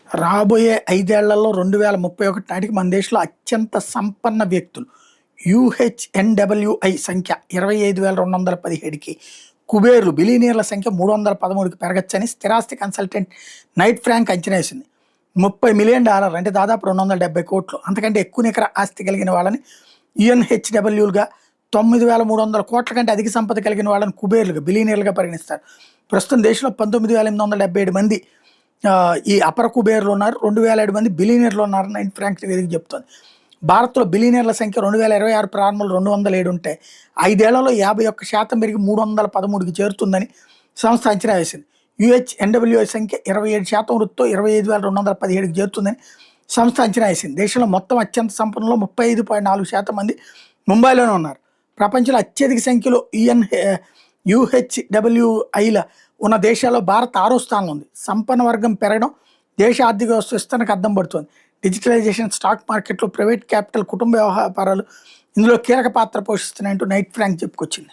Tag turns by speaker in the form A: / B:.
A: రాబోయే 5 ఏళ్లలో 2031 నాటికి మన దేశంలో అత్యంత సంపన్న వ్యక్తులు యూహెచ్ఎన్‌డబ్ల్యూఐ సంఖ్య 25,217కి, కుబేర్లు బిలియనీర్ల సంఖ్య 313కి పెరగచ్చని స్థిరాస్తి కన్సల్టెంట్ నైట్ ఫ్రాంక్ అంచనా వేసింది. $30 మిలియన్ అంటే దాదాపు 270 కోట్లు అంతకంటే ఎక్కువ నికర ఆస్తి కలిగిన వాళ్ళని యుఎన్హెచ్డబ్ల్యూలుగా, 9,300 కోట్ల కంటే అధిక సంపద కలిగిన వాళ్ళని కుబేర్లుగా బిలియనీర్లుగా పరిగణిస్తారు. ప్రస్తుతం దేశంలో 19,877 మంది ఈ అపర కుబేర్లు ఉన్నారు, 2,007 మంది బిలియనీర్లు ఉన్నారని నైట్ ఫ్రాంక్ నివేదిక చెప్తోంది. భారత్లో బిలియనీర్ల సంఖ్య 2026 ప్రారంభంలో 207 ఉంటే 5 ఏళ్లలో 51% పెరిగి 313కి చేరుతుందని సంస్థ అంచనా వేసింది. యుహెచ్ఎన్‌డబ్ల్యూఐ సంఖ్య 27% వృద్ధితో 25,217కి చేరుతుందని సంస్థ అంచనా వేసింది. దేశంలో మొత్తం అత్యంత సంపన్నులో 35.4% మంది ముంబైలోనే ఉన్నారు. ప్రపంచంలో అత్యధిక సంఖ్యలో యుహెచ్డబ్ల్యూఐల ఉన్న దేశాల్లో భారత్ 6వ స్థానంలో ఉంది. సంపన్న వర్గం పెరగడం దేశ ఆర్థిక వ్యవస్థ విస్తరణకు అద్దం పడుతోంది. డిజిటలైజేషన్, స్టాక్ మార్కెట్లో ప్రైవేట్ క్యాపిటల్, కుటుంబ వ్యవహారాలు ఇందులో కీలక పాత్ర పోషిస్తున్నాయంటూ నైట్ ఫ్రాంక్ చెప్పుకొచ్చింది.